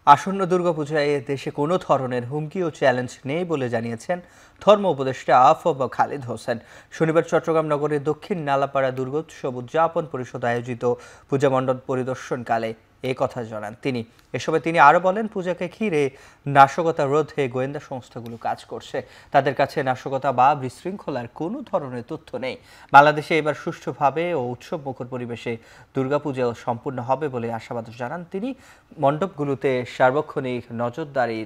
আসন্ন দুর্গাপূজায় দেশে কোনো ধরনের হুমকি ও চ্যালেঞ্জ নেই বলে জানিয়েছেন ধর্ম উপদেষ্টা আফব খালিদ হোসেন। শনিবার চট্টগ্রাম নগরের দক্ষিণ নালাপাড়া দুর্গোৎসব উদযাপন পরিষদ আয়োজিত পূজা মণ্ডপ পরিদর্শনকালে এ কথা জানান তিনি। এ সময় তিনি আরও বলেন, পূজাকে ঘিরে নাশকতা রোধে গোয়েন্দা সংস্থাগুলো কাজ করছে। তাদের কাছে নাশকতা বা বিশৃঙ্খলার কোনো ধরনের তথ্য নেই। বাংলাদেশে এবার সুষ্ঠুভাবে ও উৎসব মুখর পরিবেশে দুর্গাপূজা সম্পূর্ণ হবে বলে আশাবাদ জানান তিনি। মণ্ডপগুলোতে সার্বক্ষণিক নজরদারি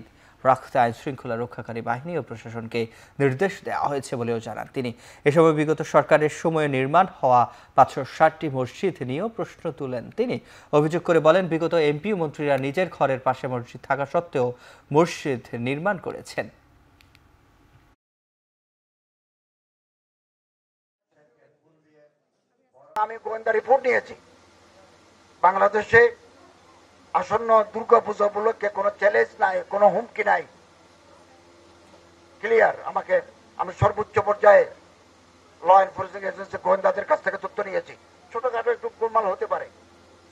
রাখতে আইন শৃঙ্খলা রক্ষাকারী বাহিনী ও প্রশাসনকে নির্দেশ দেওয়া হয়েছে বলেও জানান তিনি। এ সময় বিগত সরকারের সময়ে নির্মাণ হওয়া 560টি মসজিদ নিয়েও প্রশ্ন তুলেন তিনি। অভিযোগ করে বলেন, বিগত এমপি ও মন্ত্রীরা নিজের ঘরের পাশে মসজিদ থাকা সত্ত্বেও মসজিদ নির্মাণ করেছেন। আমি গোয়েন্দা রিপোর্ট নিয়েছি, বাংলাদেশে আসন্ন দুর্গাপূজা উপলক্ষে কোনো চ্যালেঞ্জ নাই, কোনো হুমকি নাই, ক্লিয়ার। আমি সর্বোচ্চ পর্যায়ে ল এনফোর্সিং এজেন্সি গোয়েন্দাদের কাছ থেকে তথ্য নিয়েছি। ছোটখাটো একটু গোলমাল হতে পারে,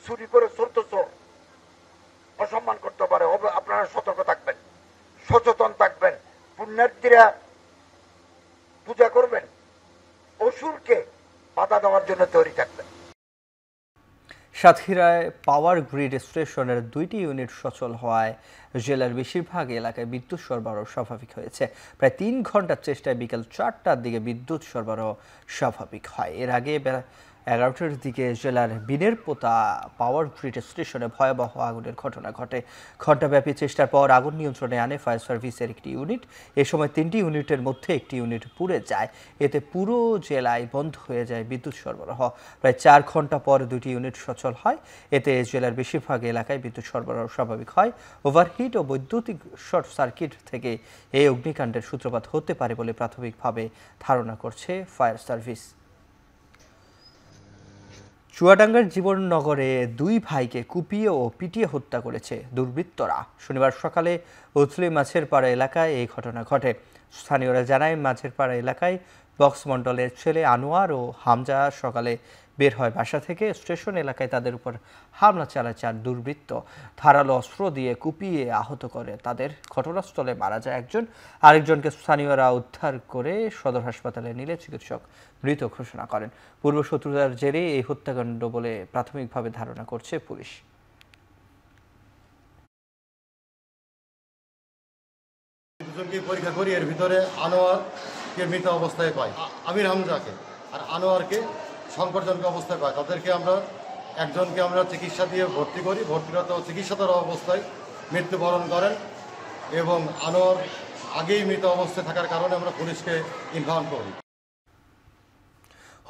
চুরি করে চোর তো চোর, অসম্মান করতে পারে। আপনারা সতর্ক থাকবেন, সচেতন থাকবেন। পুণ্যার্থীরা পূজা করবেন, অসুরকে বাধা দেওয়ার জন্য তৈরি থাকবেন। সাতক্ষীরায় পাওয়ার গ্রিড স্টেশনের 2টি ইউনিট সচল হওয়ায় জেলার বেশিরভাগ এলাকায় বিদ্যুৎ সরবরাহ স্বাভাবিক হয়েছে। প্রায় 3 ঘন্টার চেষ্টায় বিকেল 4টার দিকে বিদ্যুৎ সরবরাহ স্বাভাবিক হয়। এর আগে 11টার দিকে জেলার বিনেরপোতা পাওয়ার গ্রিড স্টেশনে ভয়াবহ আগুনের ঘটনা ঘটে। ঘণ্টাব্যাপী চেষ্টার পর আগুন নিয়ন্ত্রণে আনে ফায়ার সার্ভিসের একটি ইউনিট। এ সময় 3টি ইউনিটের মধ্যে একটি ইউনিট পুড়ে যায়। এতে পুরো জেলায় বন্ধ হয়ে যায় বিদ্যুৎ সরবরাহ। প্রায় 4 ঘন্টা পর 2টি ইউনিট সচল হয়। এতে জেলার বেশিরভাগ এলাকায় বিদ্যুৎ সরবরাহ স্বাভাবিক হয়। ওভারহিট ও বৈদ্যুতিক শর্ট সার্কিট থেকে এই অগ্নিকাণ্ডের সূত্রপাত হতে পারে বলে প্রাথমিকভাবে ধারণা করছে ফায়ার সার্ভিস। চুয়াডাঙ্গার জীবননগরে 2 ভাইকে কুপিয়ে ও পিটিয়ে হত্যা করেছে দুর্বৃত্তরা। শনিবার সকালে উথলি মাছের পাড়া এলাকায় এই ঘটনা ঘটে। স্থানীয়রা জানায়, মাছের পাড়া এলাকায় বক্স মণ্ডলের ছেলে আনোয়ার ও হামজা সকালে বের হয় বাসা থেকে। স্টেশন এলাকায় তাদের উপর হামলা চালায় 4 দুর্বৃত্ত। ধারালো অস্ত্র দিয়ে কুপিয়ে আহত করে তাদের। ঘটনাস্থলে মারা যায় একজন, আরেকজনকে স্থানীয়রা উদ্ধার করে সদর হাসপাতালে নিলে চিকিৎসক মৃত ঘোষণা করেন। পূর্ব শত্রুতার জেরে এই হত্যাকাণ্ড বলে প্রাথমিকভাবে ধারণা করছে পুলিশ। দুজনকে পরীক্ষা করি, এর ভিতরে আনোয়ারকে মৃত অবস্থায় পাই, আমির হামজাকে আর আনোয়ারকে সংকটজনক অবস্থায় পাই। তাদেরকে একজনকে আমরা চিকিৎসা দিয়ে ভর্তি করি, ভর্তিরত চিকিৎসাধর অবস্থায় মৃত্যুবরণ করেন এবং আনোয়ার আগেই মৃত অবস্থায় থাকার কারণে আমরা পুলিশকে ইনফর্ম করি।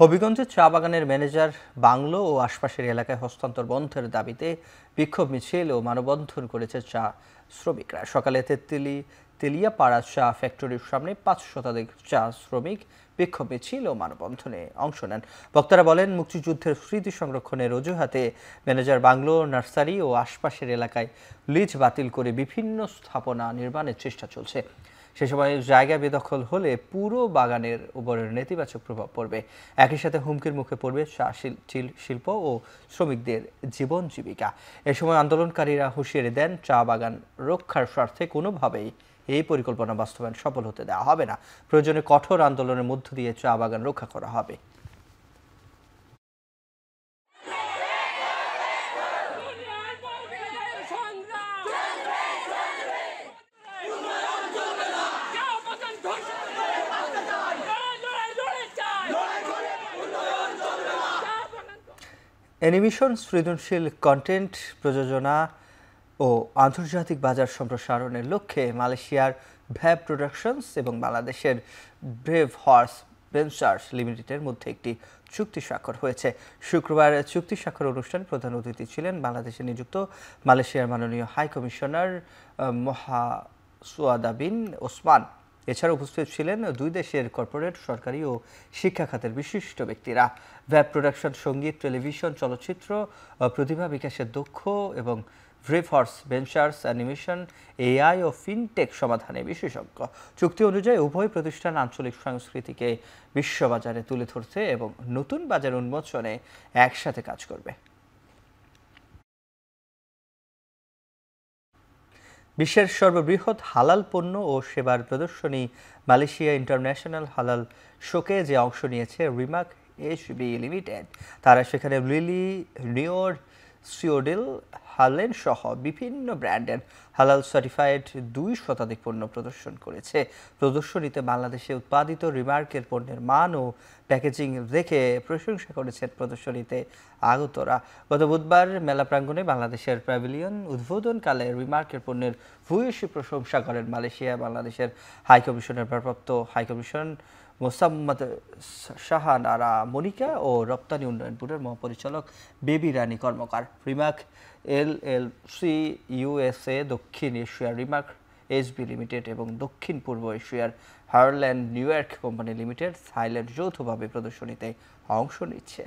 হবিগঞ্জের চা বাগানের ম্যানেজার বাংলো ও আশপাশের এলাকায় হস্তান্তর বন্ধের দাবিতে বিক্ষোভ মিছিল ও মানববন্ধন করেছে চা শ্রমিকরা। সকালে তেলিয়াপাড়া চা ফ্যাক্টরির সামনে 5 শতাধিক চা শ্রমিক বিক্ষোভ মিছিল ও মানববন্ধনে অংশ নেন। বক্তারা বলেন, মুক্তিযুদ্ধের স্মৃতি সংরক্ষণের অজুহাতে ম্যানেজার বাংলো, নার্সারি ও আশপাশের এলাকায় লিজ বাতিল করে বিভিন্ন স্থাপনা নির্মাণের চেষ্টা চলছে। সে সময় জায়গা বেদখল হলে পুরো বাগানের উপরের নেতিবাচক প্রভাব পড়বে। একই সাথে হুমকির মুখে পড়বে চা শিল্প ও শ্রমিকদের জীবন জীবিকা। এ সময় আন্দোলনকারীরা হুঁশিয়ারি দেন, চা বাগান রক্ষার স্বার্থে কোনোভাবেই এই পরিকল্পনা বাস্তবায়ন সফল হতে দেওয়া হবে না। প্রয়োজনে কঠোর আন্দোলনের মধ্য দিয়ে চা বাগান রক্ষা করা হবে। অ্যানিমেশন, সৃজনশীল কন্টেন্ট প্রযোজনা ও আন্তর্জাতিক বাজার সম্প্রসারণের লক্ষ্যে মালয়েশিয়ার ভ্যাব প্রোডাকশনস এবং বাংলাদেশের ব্রেভ হর্স ভেঞ্চার্স লিমিটেডের মধ্যে একটি চুক্তি স্বাক্ষর হয়েছে। শুক্রবার চুক্তি স্বাক্ষর অনুষ্ঠানে প্রধান অতিথি ছিলেন বাংলাদেশে নিযুক্ত মালয়েশিয়ার মাননীয় হাই কমিশনার মহাসুয়াদা বিন ওসমান। এছাড়া উপস্থিত ছিলেন 2 দেশের কর্পোরেট, সরকারি ও শিক্ষা খাতের বিশিষ্ট ব্যক্তিরা। ভ্যাব প্রোডাকশন সঙ্গীত, টেলিভিশন, চলচ্চিত্র প্রতিভা বিকাশের দক্ষ এবং ভ্রেফর্স ভেঞ্চার্স অ্যানিমেশন, এআই ও ফিনটেক সমাধানে বিশেষজ্ঞ। চুক্তি অনুযায়ী উভয় প্রতিষ্ঠান আঞ্চলিক সংস্কৃতিকে বিশ্ববাজারে তুলে ধরতে এবং নতুন বাজার উন্মোচনে একসাথে কাজ করবে। বিশ্বের সর্ববৃহৎ হালাল পণ্য ও সেবার প্রদর্শনী মালয়েশিয়া ইন্টারন্যাশনাল হালাল শোকে যে অংশ নিয়েছে রিমার্ক এইচবি লিমিটেড, তারা সেখানে লিলি, নিওর, সিওডিল, হালেন সহ বিভিন্ন ব্র্যান্ডের হালাল সার্টিফাইড 2 শতাধিক পণ্য প্রদর্শন করেছে। প্রদর্শনীতে বাংলাদেশে উৎপাদিত রিমার্কের পণ্যের মান ও প্যাকেজিং দেখে প্রশংসা করেছেন প্রদর্শনীতে আগতরা। গত বুধবার মেলা প্রাঙ্গণে বাংলাদেশের প্যাভিলিয়ন উদ্বোধনকালে রিমার্কের পণ্যের ভূয়সী প্রশংসা করেন মালয়েশিয়া বাংলাদেশের হাইকমিশনের ভারপ্রাপ্ত হাইকমিশন মোসাম্মদ শাহানারা মনিকা ও রপ্তানি উন্নয়ন ব্যুরোর মহাপরিচালক বেবি রানী কর্মকার। রিমার্ক এলএলসি ইউএসএ, দক্ষিণ এশিয়ার রিমার্ক এইচবি লিমিটেড এবং দক্ষিণ পূর্ব এশিয়ার Harland new York company limited Thailand যৌথভাবে প্রদর্শনীতে অংশ নিচ্ছে।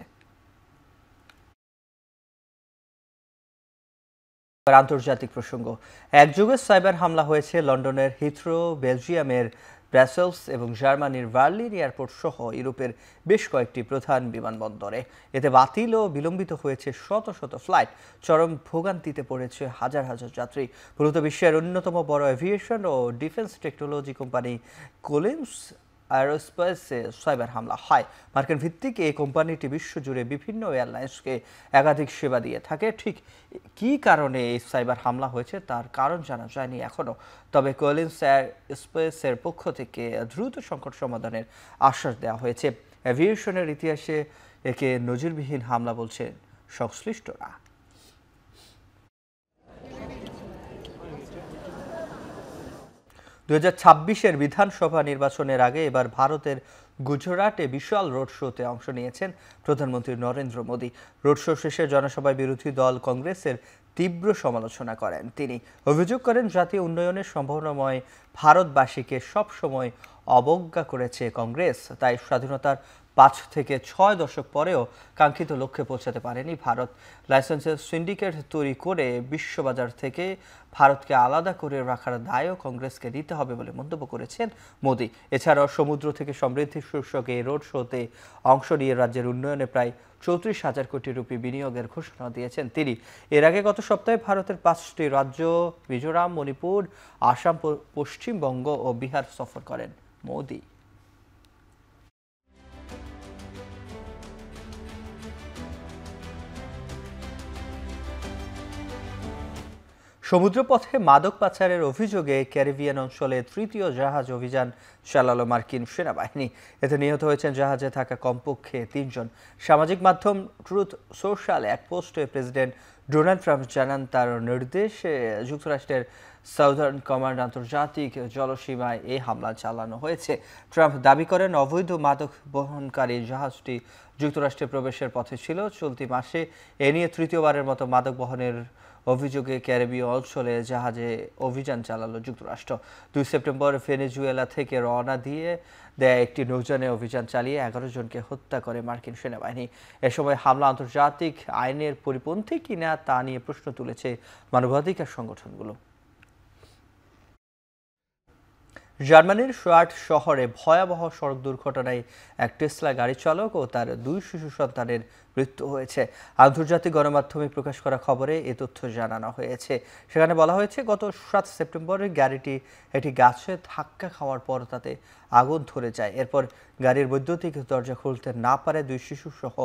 আন্তর্জাতিক প্রসঙ্গ। একযোগে সাইবার হামলা হয়েছে লন্ডনের হিথ্রো, বেলজিয়ামের ব্রাসেলস এবং জার্মানির বার্লিন এয়ারপোর্ট সহ ইউরোপের বেশ কয়েকটি প্রধান বিমানবন্দরে। এতে বাতিল ও বিলম্বিত হয়েছে শত শত ফ্লাইট। চরম ভোগান্তিতে পড়েছে হাজার হাজার যাত্রী। মূলত বিশ্বের অন্যতম বড় এভিয়েশন ও ডিফেন্স টেকনোলজি কোম্পানি কোলিন্স অ্যারোস্পেসে সাইবার হামলা হয়। মার্কিন ভিত্তিক এই কোম্পানিটি বিশ্বজুড়ে বিভিন্ন এয়ারলাইন্সকে একাধিক সেবা দিয়ে থাকে। ঠিক কী কারণে এই সাইবার হামলা হয়েছে তার কারণ জানা যায়নি এখনও। তবে কোলিন্স অ্যারোস্পেসের পক্ষ থেকে দ্রুত সংকট সমাধানের আশ্বাস দেওয়া হয়েছে। এভিয়েশনের ইতিহাসে একে নজিরবিহীন হামলা বলছেন সংশ্লিষ্টরা। 2026-এর বিধানসভা নির্বাচনের আগে এবার ভারতের গুজরাটে বিশাল রোড শোতে অংশ নিয়েছেন প্রধানমন্ত্রী নরেন্দ্র মোদী। রোড শো শেষে জনসভায় বিরোধী দল কংগ্রেসের তীব্র সমালোচনা করেন তিনি। অভিযোগ করেন জাতীয় উন্নয়নের সম্ভাবনাময় ভারতবাসীকে সবসময় অবজ্ঞা করেছে কংগ্রেস, তাই স্বাধীনতার 5 থেকে 6 দশক পরেও কাঙ্ক্ষিত লক্ষ্যে পৌঁছাতে পারেনি ভারত। লাইসেন্সের সিন্ডিকেট তৈরি করে বিশ্ববাজার থেকে ভারতকে আলাদা করে রাখার দায়ও কংগ্রেসকে নিতে হবে বলে মন্তব্য করেছেন মোদী। এছাড়াও সমুদ্র থেকে সমৃদ্ধি শীর্ষক এই রোড শোতে অংশ নিয়ে রাজ্যের উন্নয়নে প্রায় 34,000 কোটি রুপি বিনিয়োগের ঘোষণা দিয়েছেন তিনি। এর আগে গত সপ্তাহে ভারতের 5টি রাজ্য মিজোরাম, মণিপুর, আসাম, পশ্চিমবঙ্গ ও বিহার সফর করেন মোদী। সমুদ্রপথে মাদক পাচারের অভিযোগে ক্যারিবিয়ান অঞ্চলে 3য় জাহাজ অভিযান চালালো মার্কিন সেনাবাহিনী। এতে নিহত হয়েছেন জাহাজে থাকা কমপক্ষে 3 জন। সামাজিক মাধ্যম ট্রুথ সোশ্যালে এক পোস্টে প্রেসিডেন্ট ডোনাল্ড ট্রাম্প জানান তার নির্দেশে যুক্তরাষ্ট্রের সাউদার্ন কমান্ড আন্তর্জাতিক জলসীমায় এই হামলা চালানো হয়েছে। ট্রাম্প দাবি করেন অবৈধ মাদক বহনকারী জাহাজটি যুক্তরাষ্ট্রে প্রবেশের পথে ছিল। চলতি মাসে এ নিয়ে 3য়বারের মতো মাদক বহনের অভিযোগে ক্যারিবীয় অঞ্চলে জাহাজে অভিযান চালালো যুক্তরাষ্ট্র। 2 সেপ্টেম্বর ভেনেজুয়েলা থেকে রওনা দিয়ে দেয়া একটি নৌযানে অভিযান চালিয়ে 11 জনকে হত্যা করে মার্কিন সেনাবাহিনী। এ সময় হামলা আন্তর্জাতিক আইনের পরিপন্থী কিনা তা নিয়ে প্রশ্ন তুলেছে মানবাধিকার সংগঠনগুলো। জার্মানির শার্ট শহরে ভয়াবহ সড়ক দুর্ঘটনায় এক টেসলা গাড়ি চালক ও তার 2 শিশু সন্তানের মৃত্যু হয়েছে। আন্তর্জাতিক গণমাধ্যমে প্রকাশ করা খবরে এ তথ্য জানানো হয়েছে। সেখানে বলা হয়েছে গত 7 সেপ্টেম্বর গাড়িটি একটি গাছে ধাক্কা খাওয়ার পর তাতে আগুন ধরে যায়। এরপর গাড়ির বৈদ্যুতিক দরজা খুলতে না পারে 2 শিশু সহ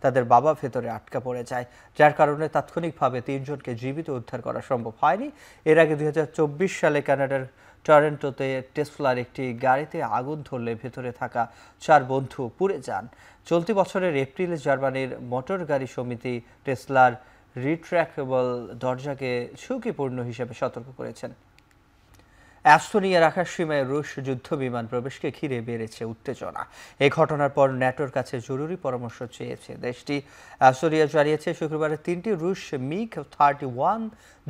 তাদের বাবা ভেতরে আটকা পড়ে যায়, যার কারণে তাৎক্ষণিকভাবে 3 জনকে জীবিত উদ্ধার করা সম্ভব হয়নি। এর আগে 2024 সালে কানাডার টরন্টোতে টেসলার একটি গাড়িতে আগুন ধরলে ভেতরে থাকা 4 বন্ধু পুড়ে যান। চলতি বছরের এপ্রিলে জার্মানির মোটর গাড়ি সমিতি টেসলার রিট্র্যাক্টেবল দরজাকে ঝুঁকিপূর্ণ হিসেবে সতর্ক করেছেন। অ্যাস্তোনিয়ার আকাশ সীমায় রুশ যুদ্ধ বিমান প্রবেশকে ঘিরে বেড়েছে উত্তেজনা। এই ঘটনার পর ন্যাটোর কাছে জরুরি পরামর্শ চেয়েছে দেশটি। অ্যাস্তোনিয়া জানিয়েছে শুক্রবার 3টি রুশ মিগ 31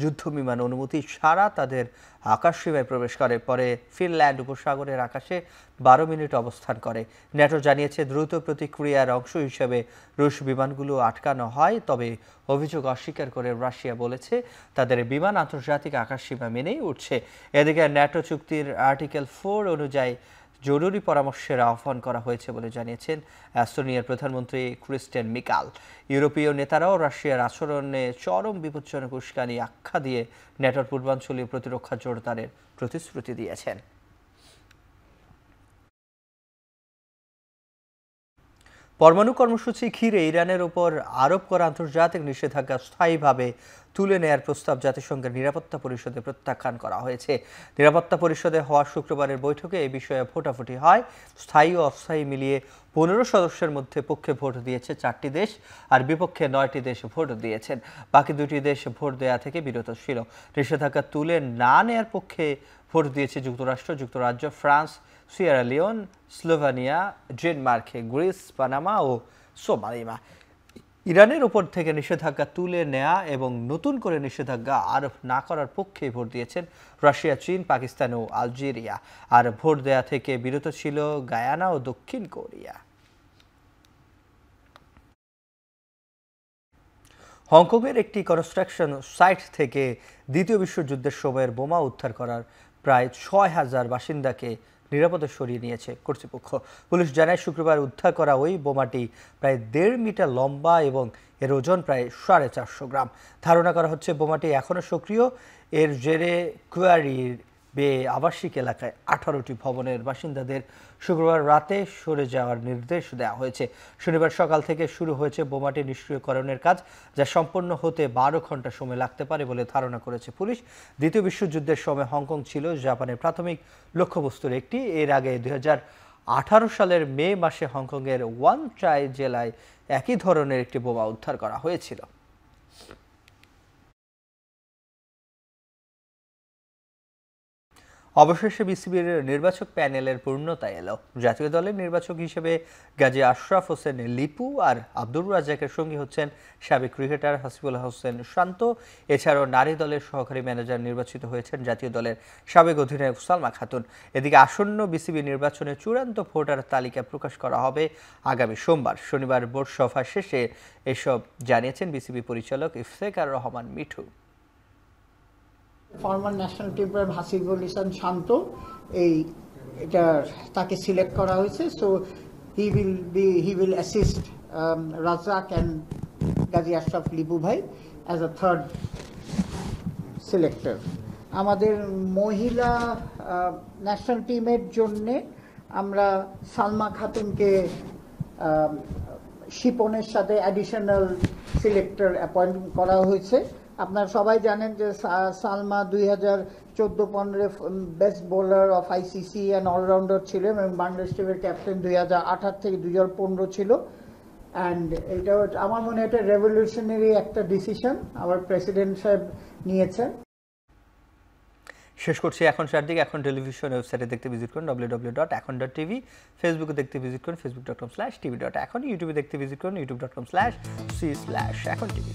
যুদ্ধ বিমান অনুমতি ছাড়া তাদের আকাশসীমায় প্রবেশ করে, পরে ফিনল্যান্ড উপসাগরের আকাশে 12 মিনিট অবস্থান করে। ন্যাটো জানিয়েছে দ্রুত প্রতিক্রিয়ার অংশ হিসেবে রুশ বিমানগুলো আটকানো হয়, তবে অভিযোগ অস্বীকার করে রাশিয়া বলেছে তাদের বিমান আন্তর্জাতিক আকাশসীমা মেনেই উঠছে। এদিকে ন্যাটো চুক্তির আর্টিকেল 4 অনুযায়ী জরুরি পরামর্শের আহ্বান করা হয়েছে বলে জানিয়েছেন এস্তোনিয়ার প্রধানমন্ত্রী ক্রিস্টেন মিকাল। ইউরোপীয় নেতারাও রাশিয়ার আচরণে চরম বিপজ্জনক উস্কানি আখ্যা দিয়ে ন্যাটোর পূর্বাঞ্চলীয় প্রতিরক্ষা জোরদারের প্রতিশ্রুতি দিয়েছেন। পরমাণু কর্মসূচি ঘিরে ইরানের ওপর আরোপ করা আন্তর্জাতিক নিষেধাজ্ঞা স্থায়ীভাবে তুলে নেয়ার প্রস্তাব জাতিসংঘের নিরাপত্তা পরিষদে প্রত্যাখ্যান করা হয়েছে। নিরাপত্তা পরিষদে হওয়া শুক্রবারের বৈঠকে এই বিষয়ে ভোটাভুটি হয়। স্থায়ী ও অস্থায়ী মিলিয়ে 15 সদস্যের মধ্যে পক্ষে ভোট দিয়েছে 4টি দেশ, আর বিপক্ষে 9টি দেশ ভোট দিয়েছেন। বাকি 2টি দেশ ভোট দেয়া থেকে বিরত ছিল। নিষেধাজ্ঞা তুলে না নেয়ার পক্ষে ভোট দিয়েছে যুক্তরাষ্ট্র, যুক্তরাজ্য, France, Sierra Leone, Slovenia, Denmark, Greece, Panama ও সোমালিয়া। ইরানের উপর থেকে নিষেধাজ্ঞা তুলে নেয়া এবং নতুন করে নিষেধাজ্ঞা আরোপ না করার পক্ষে ভোট দিয়েছেন রাশিয়া, চীন, পাকিস্তান ও আলজেরিয়া। আর ভোট দেয়া থেকে বিরত ছিল গায়ানা ও দক্ষিণ কোরিয়া। হংকংয়ের একটি কনস্ট্রাকশন সাইট থেকে দ্বিতীয় বিশ্বযুদ্ধের সময়ের বোমা উদ্ধার করার প্রায় 6000 বাসিন্দাকে নিরাপদে সরিয়ে নিয়েছে কর্তৃপক্ষ। পুলিশ জানায় শুক্রবার উদ্ধার করা ওই বোমাটি প্রায় 1.5 মিটার লম্বা এবং এর ওজন প্রায় 450 গ্রাম। ধারণা করা হচ্ছে বোমাটি এখনও সক্রিয়। এর জেরে কুয়ারির বে আবাসিক এলাকায় 18টি ভবনের বাসিন্দাদের শুক্রবার রাতে সরে যাওয়ার নির্দেশ দেওয়া হয়েছে। শনিবার সকাল থেকে শুরু হয়েছে বোমাটি নিষ্ক্রিয়করণের কাজ, যা সম্পন্ন হতে 12 ঘন্টা সময় লাগতে পারে বলে ধারণা করেছে পুলিশ। দ্বিতীয় বিশ্বযুদ্ধের সময় হংকং ছিল জাপানের প্রাথমিক লক্ষ্যবস্তুর একটি। এর আগে 2018 সালের মে মাসে হংকংয়ের ওয়ান চাই জেলায় একই ধরনের একটি বোমা উদ্ধার করা হয়েছিল। অবশেষে বিসিবির নির্বাচক প্যানেলের পূর্ণতা এলো। জাতীয় দলের নির্বাচক হিসেবে গাজী আশরাফ হোসেন লিপু আর আব্দুর রাজ্জাকের সঙ্গী হচ্ছেন সাবেক ক্রিকেটার হাসিবুল হোসেন শান্ত। এছাড়াও নারী দলের সহকারী ম্যানেজার নির্বাচিত হয়েছেন জাতীয় দলের সাবেক অধিনায়ক সালমা খাতুন। এদিকে আসন্ন বিসিবি নির্বাচনে চূড়ান্ত ভোটার তালিকা প্রকাশ করা হবে আগামী সোমবার। শনিবার বোর্ড সভা শেষে এসব জানিয়েছেন বিসিবি পরিচালক ইফতেখার রহমান মিঠু। ফর্মার ন্যাশনাল টিমের হাসিবুল ইসলাম শান্ত তাকে সিলেক্ট করা হয়েছে। So he will assist Razzak and Gazi Ashraf Lipu ভাই অ্যাজ আ থার্ড সিলেক্টর। আমাদের মহিলা ন্যাশনাল টিমের জন্যে আমরা সালমা খাতুনকে শিপনের সাথে অ্যাডিশনাল সিলেক্টর অ্যাপয়েন্ট করা হয়েছে। আপনারা সবাই জানেন যে Salma 2014-15 best bowler of ICC and allrounder ছিল এবং বাংলাদেশ টিমের ক্যাপ্টেন 2018 থেকে 2015 ছিল। অ্যান্ড এটা আমার মনে হয় এটা রেভলিউশনারি একটা ডিসিশন আমার প্রেসিডেন্ট সাহেব নিয়েছেন। শেষ করছি এখন 4 দিকে। এখন টেলিভিশন ওয়েবসাইটে দেখতে ভিজিট করুন www.এখন.tv, ফেসবুকে দেখতে ভিজিট করুন facebook.com/tv.এখন, ইউটিউবে দেখতে ভিজিট করুন youtube.com/c/এখন tv।